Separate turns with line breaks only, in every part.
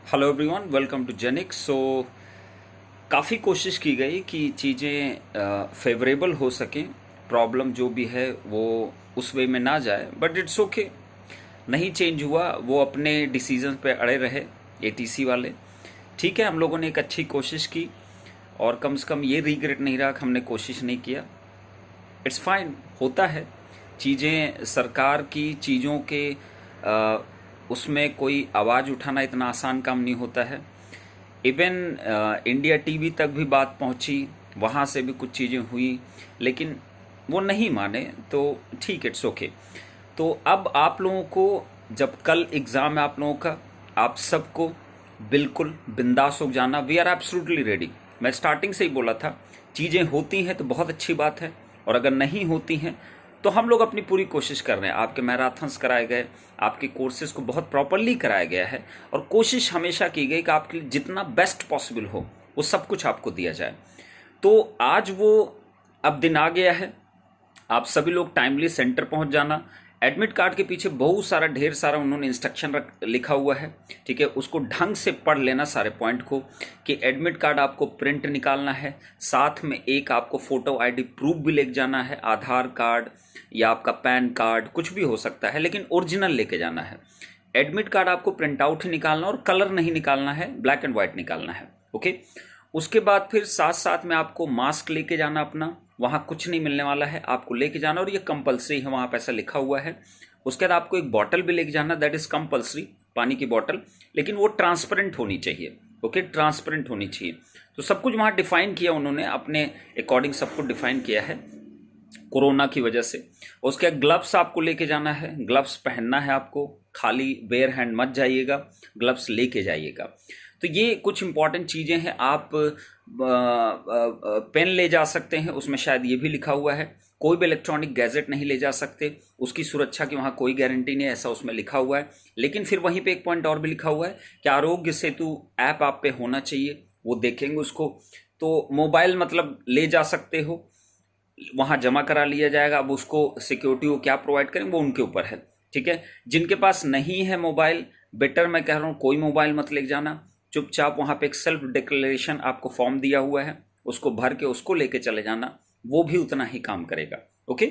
Hello everyone, welcome to जेनिक्स। काफ़ी कोशिश की गई कि चीज़ें फेवरेबल हो सकें, प्रॉब्लम जो भी है वो उस वे में ना जाए, बट इट्स ओके। नहीं चेंज हुआ, वो अपने डिसीजन पे अड़े रहे एटीसी वाले। ठीक है, हम लोगों ने एक अच्छी कोशिश की और कम से कम ये रिग्रेट नहीं रहा कि हमने कोशिश नहीं किया। इट्स फाइन, होता है। चीज़ें सरकार की चीज़ों के उसमें कोई आवाज़ उठाना इतना आसान काम नहीं होता है। इवन इंडिया टीवी तक भी बात पहुंची, वहाँ से भी कुछ चीज़ें हुई, लेकिन वो नहीं माने, तो ठीक, इट्स ओके। तो अब आप लोगों को, जब कल एग्ज़ाम है आप लोगों का, आप सबको बिल्कुल बिंदास हो जाना। We are absolutely ready. मैं स्टार्टिंग से ही बोला था, चीज़ें होती हैं तो बहुत अच्छी बात है, और अगर नहीं होती हैं तो हम लोग अपनी पूरी कोशिश कर रहे हैं। आपके मैराथन्स कराए गए, आपके कोर्सेज को बहुत प्रॉपरली कराया गया है, और कोशिश हमेशा की गई कि आपके लिए जितना बेस्ट पॉसिबल हो वो सब कुछ आपको दिया जाए। तो आज वो अब दिन आ गया है। आप सभी लोग टाइमली सेंटर पहुंच जाना। एडमिट कार्ड के पीछे बहुत सारा, ढेर सारा उन्होंने इंस्ट्रक्शन लिखा हुआ है। ठीक है, उसको ढंग से पढ़ लेना सारे पॉइंट को, कि एडमिट कार्ड आपको प्रिंट निकालना है, साथ में एक आपको फोटो आईडी प्रूफ भी लेके जाना है, आधार कार्ड या आपका पैन कार्ड कुछ भी हो सकता है, लेकिन ओरिजिनल लेके जाना है। एडमिट कार्ड आपको प्रिंट आउट ही निकालना, और कलर नहीं निकालना है, ब्लैक एंड व्हाइट निकालना है। ओके। उसके बाद फिर साथ साथ में आपको मास्क लेके जाना अपना, वहाँ कुछ नहीं मिलने वाला है, आपको लेके जाना, और ये कंपलसरी है, वहाँ पे ऐसा लिखा हुआ है। उसके बाद आपको एक बॉटल भी लेके जाना, दैट इज कंपलसरी, पानी की बॉटल, लेकिन वो ट्रांसपेरेंट होनी चाहिए। ओके, ट्रांसपेरेंट होनी चाहिए। तो सब कुछ वहाँ डिफाइन किया उन्होंने, अपने अकॉर्डिंग सब कुछ डिफाइन किया है कोरोना की वजह से। उसके ग्लव्स आपको लेके जाना है, ग्लव्स पहनना है आपको, खाली बेयर हैंड मत जाइएगा, ग्लव्स लेके जाइएगा। तो ये कुछ इंपॉर्टेंट चीज़ें हैं। आप पेन ले जा सकते हैं, उसमें शायद ये भी लिखा हुआ है। कोई भी इलेक्ट्रॉनिक गैजेट नहीं ले जा सकते, उसकी सुरक्षा की वहाँ कोई गारंटी नहीं है, ऐसा उसमें लिखा हुआ है। लेकिन फिर वहीं पे एक पॉइंट और भी लिखा हुआ है कि आरोग्य सेतु ऐप आप पे होना चाहिए, वो देखेंगे उसको। तो मोबाइल मतलब ले जा सकते हो, वहाँ जमा करा लिया जाएगा। अब उसको सिक्योरिटी को क्या प्रोवाइड करें वो उनके ऊपर है। ठीक है, जिनके पास नहीं है मोबाइल, बेटर मैं कह रहा हूँ कोई मोबाइल मत ले जाना। चुपचाप वहाँ पे एक सेल्फ डिक्लेरेशन आपको फॉर्म दिया हुआ है, उसको भर के उसको लेके चले जाना, वो भी उतना ही काम करेगा। ओके,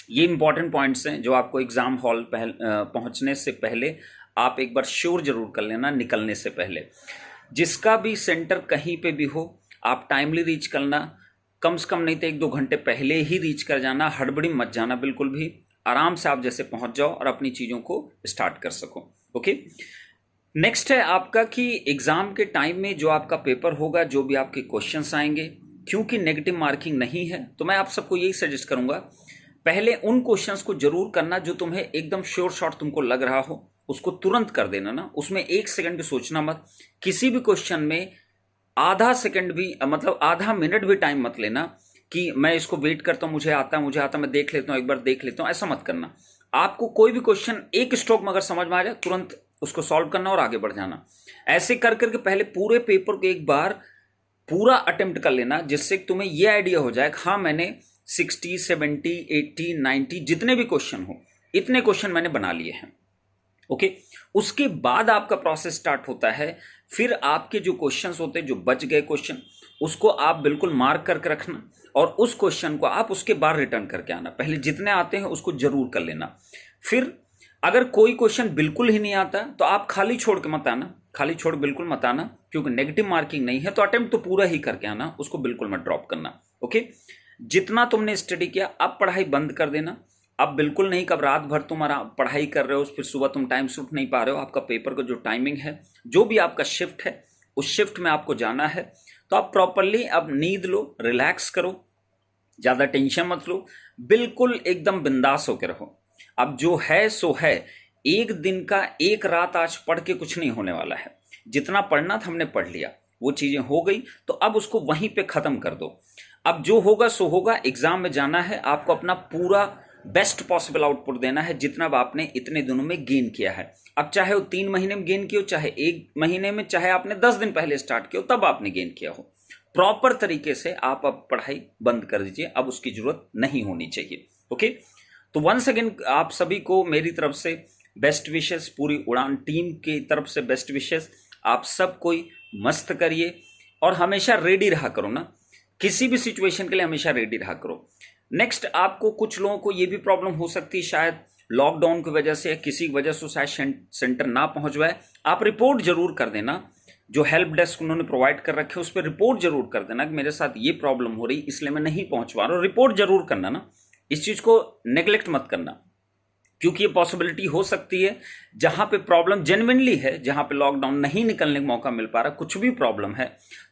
ये इंपॉर्टेंट पॉइंट्स हैं जो आपको एग्जाम हॉल पहुंचने से पहले आप एक बार श्योर जरूर कर लेना, निकलने से पहले। जिसका भी सेंटर कहीं पे भी हो, आप टाइमली रीच करना, कम से कम नहीं तो 1-2 घंटे पहले ही रीच कर जाना, हड़बड़ी मत जाना बिल्कुल भी। आराम से आप जैसे पहुंच जाओ और अपनी चीज़ों को स्टार्ट कर सको। ओके। नेक्स्ट है आपका कि एग्जाम के टाइम में जो आपका पेपर होगा, जो भी आपके क्वेश्चंस आएंगे, क्योंकि नेगेटिव मार्किंग नहीं है, तो मैं आप सबको यही सजेस्ट करूंगा, पहले उन क्वेश्चंस को जरूर करना जो तुम्हें एकदम श्योर शॉट तुमको लग रहा हो, उसको तुरंत कर देना ना, उसमें 1 सेकंड भी सोचना मत। किसी भी क्वेश्चन में आधा सेकंड भी, मतलब आधा मिनट भी टाइम मत लेना कि मैं इसको वेट करता हूं, मुझे आता मैं देख लेता हूं, एक बार देख लेता हूं, ऐसा मत करना। आपको कोई भी क्वेश्चन एक स्ट्रोक में अगर समझ में आ जाए, तुरंत उसको सॉल्व करना और आगे बढ़ जाना। ऐसे कर करके पहले पूरे पेपर को एक बार पूरा अटेम्प्ट कर लेना, जिससे तुम्हें यह आइडिया हो जाए हाँ मैंने 60, 70, 80, 90 जितने भी क्वेश्चन हो, इतने क्वेश्चन मैंने बना लिए हैं। ओके। उसके बाद आपका प्रोसेस स्टार्ट होता है। फिर आपके जो क्वेश्चंस होते हैं, जो बच गए क्वेश्चन, उसको आप बिल्कुल मार्क करके रखना, और उस क्वेश्चन को आप उसके बाद रिटर्न करके आना। पहले जितने आते हैं उसको जरूर कर लेना। फिर अगर कोई क्वेश्चन बिल्कुल ही नहीं आता तो आप खाली छोड़ के मत आना, खाली छोड़ बिल्कुल मत आना, क्योंकि नेगेटिव मार्किंग नहीं है, तो अटेम्प्ट तो पूरा ही करके आना, उसको बिल्कुल मत ड्रॉप करना। ओके। जितना तुमने स्टडी किया, अब पढ़ाई बंद कर देना। अब बिल्कुल नहीं, कब रात भर तुम पढ़ाई कर रहे हो, फिर सुबह तुम टाइम से उठ नहीं पा रहे हो, आपका पेपर का जो टाइमिंग है, जो भी आपका शिफ्ट है, उस शिफ्ट में आपको जाना है, तो आप प्रॉपरली अब नींद लो, रिलैक्स करो, ज्यादा टेंशन मत लो, बिल्कुल एकदम बिंदास होकर रहो। अब जो है सो है, एक दिन का एक रात आज पढ़ के कुछ नहीं होने वाला है। जितना पढ़ना था हमने पढ़ लिया, वो चीजें हो गई, तो अब उसको वहीं पे खत्म कर दो। अब जो होगा सो होगा, एग्जाम में जाना है, आपको अपना पूरा बेस्ट पॉसिबल आउटपुट देना है, जितना आपने इतने दिनों में गेन किया है। अब चाहे वो 3 महीने में गेन किया हो, चाहे 1 महीने में, चाहे आपने 10 दिन पहले स्टार्ट किया हो, तब आपने गेन किया हो, प्रॉपर तरीके से आप अब पढ़ाई बंद कर दीजिए, अब उसकी जरूरत नहीं होनी चाहिए। ओके। तो वंस अगेन आप सभी को मेरी तरफ से बेस्ट विशेस, पूरी उड़ान टीम की तरफ से बेस्ट विशेस। आप सब कोई मस्त करिए और हमेशा रेडी रहा करो ना, किसी भी सिचुएशन के लिए हमेशा रेडी रहा करो। नेक्स्ट, आपको कुछ लोगों को ये भी प्रॉब्लम हो सकती है, शायद लॉकडाउन की वजह से या किसी वजह से शायद सेंटर ना पहुंच पाए। आप रिपोर्ट जरूर कर देना, जो हेल्प डेस्क उन्होंने प्रोवाइड कर रखे उस पर रिपोर्ट जरूर कर देना कि मेरे साथ ये प्रॉब्लम हो रही, इसलिए मैं नहीं पहुंच पा रहा हूं। रिपोर्ट जरूर करना ना, इस चीज को नेग्लेक्ट मत करना, क्योंकि ये पॉसिबिलिटी हो सकती है जहां पे प्रॉब्लम जेन्युइनली है, जहां पे लॉकडाउन नहीं निकलने का मौका मिल पा रहा, कुछ भी प्रॉब्लम है,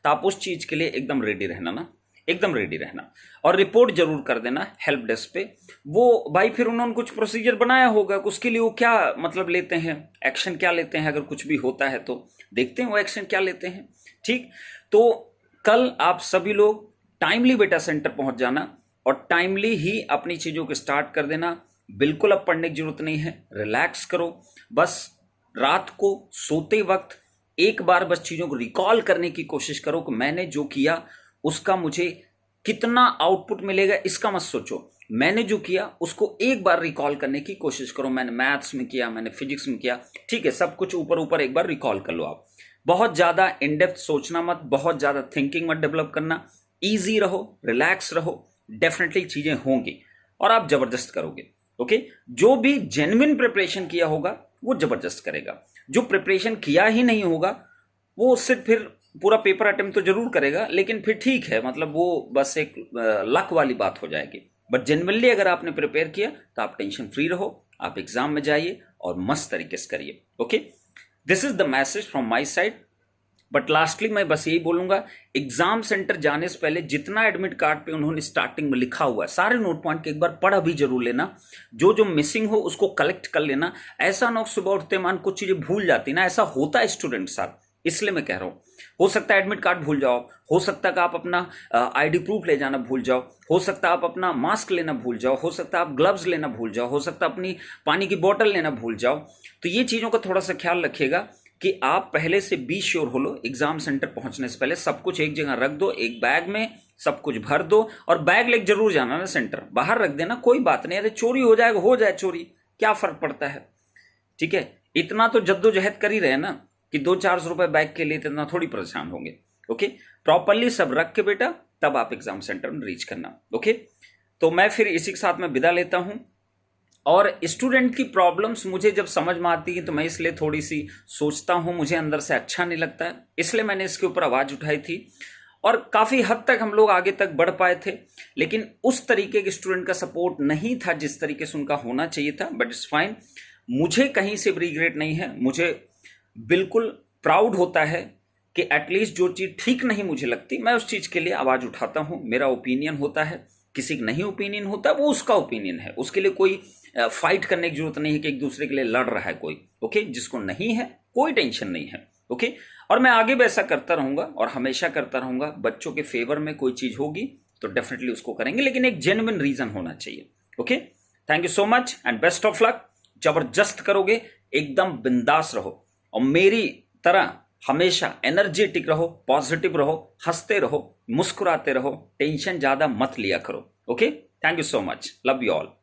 तो आप उस चीज के लिए एकदम रेडी रहना ना, एकदम रेडी रहना और रिपोर्ट जरूर कर देना हेल्प डेस्क पे। वो भाई फिर उन्होंने कुछ प्रोसीजर बनाया होगा, उसके लिए वो क्या मतलब लेते हैं, एक्शन क्या लेते हैं, अगर कुछ भी होता है तो देखते हैं वो एक्शन क्या लेते हैं। ठीक, तो कल आप सभी लोग टाइमली बेटा सेंटर पहुंच जाना और टाइमली ही अपनी चीजों को स्टार्ट कर देना। बिल्कुल अब पढ़ने की जरूरत नहीं है, रिलैक्स करो, बस रात को सोते वक्त एक बार बस चीजों को रिकॉल करने की कोशिश करो कि मैंने जो किया उसका मुझे कितना आउटपुट मिलेगा, इसका मत सोचो। मैंने जो किया उसको एक बार रिकॉल करने की कोशिश करो, मैंने मैथ्स में किया, मैंने फिजिक्स में किया, ठीक है, सब कुछ ऊपर ऊपर एक बार रिकॉल कर लो। आप बहुत ज्यादा इन डेप्थ सोचना मत, बहुत ज्यादा थिंकिंग मत डेवलप करना, इजी रहो, रिलैक्स रहो, डेफिनेटली चीजें होंगी और आप जबरदस्त करोगे। ओके, जो भी जेन्युइन प्रिपरेशन किया होगा वो जबरदस्त करेगा, जो प्रिपरेशन किया ही नहीं होगा वो सिर्फ फिर पूरा पेपर अटेम्प्ट तो जरूर करेगा, लेकिन फिर ठीक है, मतलब वो बस एक लक वाली बात हो जाएगी। बट जेन्युइनली अगर आपने प्रिपेयर किया तो आप टेंशन फ्री रहो, आप एग्जाम में जाइए और मस्त तरीके से करिए। Okay, this is the message from my side. But lastly मैं बस यही बोलूंगा, एग्जाम सेंटर जाने से पहले जितना एडमिट कार्ड पे उन्होंने स्टार्टिंग में लिखा हुआ है सारे नोट पॉइंट के एक बार पढ़ भी जरूर लेना, जो जो मिसिंग हो उसको कलेक्ट कर लेना। ऐसा ना सुबह उठते मान कुछ चीजें भूल जाती ना, ऐसा होता है स्टूडेंट साथ, इसलिए मैं कह रहा हूं। हो सकता है एडमिट कार्ड भूल जाओ, हो सकता है कि आप अपना आईडी प्रूफ ले जाना भूल जाओ, हो सकता है आप अपना मास्क लेना भूल जाओ, हो सकता है आप ग्लव्स लेना भूल जाओ, हो सकता है अपनी पानी की बोतल लेना भूल जाओ। तो ये चीजों का थोड़ा सा ख्याल रखिएगा कि आप पहले से बी श्योर हो लो, एग्जाम सेंटर पहुंचने से पहले सब कुछ एक जगह रख दो, एक बैग में सब कुछ भर दो और बैग लेके जरूर जाना ना सेंटर, बाहर रख देना, कोई बात नहीं, अरे चोरी हो जाएगा, हो जाए चोरी, क्या फर्क पड़ता है। ठीक है, इतना तो जद्दोजहद कर ही रहे ना कि 200-400 रुपए बैग के लिए इतना थोड़ी परेशान होंगे। ओके, प्रॉपरली सब रख के बेटा तब आप एग्जाम सेंटर में रीच करना। ओके, तो मैं फिर इसी के साथ में विदा लेता हूं। और स्टूडेंट की प्रॉब्लम्स मुझे जब समझ में आती है तो मैं इसलिए थोड़ी सी सोचता हूं, मुझे अंदर से अच्छा नहीं लगता है, इसलिए मैंने इसके ऊपर आवाज उठाई थी और काफी हद तक हम लोग आगे तक बढ़ पाए थे। लेकिन उस तरीके के स्टूडेंट का सपोर्ट नहीं था जिस तरीके से उनका होना चाहिए था, बट इट्स फाइन। मुझे कहीं से भी रिग्रेट नहीं है, मुझे बिल्कुल प्राउड होता है कि एटलीस्ट जो चीज ठीक नहीं मुझे लगती मैं उस चीज के लिए आवाज उठाता हूं। मेरा ओपिनियन होता है, किसी का नहीं ओपिनियन होता वो उसका ओपिनियन है, उसके लिए कोई फाइट करने की जरूरत नहीं है कि एक दूसरे के लिए लड़ रहा है कोई। ओके, जिसको नहीं है कोई टेंशन नहीं है। ओके, और मैं आगे भी ऐसा करता रहूंगा और हमेशा करता रहूंगा। बच्चों के फेवर में कोई चीज होगी तो डेफिनेटली उसको करेंगे, लेकिन एक जेन्युइन रीजन होना चाहिए। Okay, thank you so much and best of luck. जबरदस्त करोगे, एकदम बिंदास रहो और मेरी तरह हमेशा एनर्जेटिक रहो, पॉजिटिव रहो, हंसते रहो, मुस्कुराते रहो, टेंशन ज्यादा मत लिया करो। Okay, thank you so much, love you all.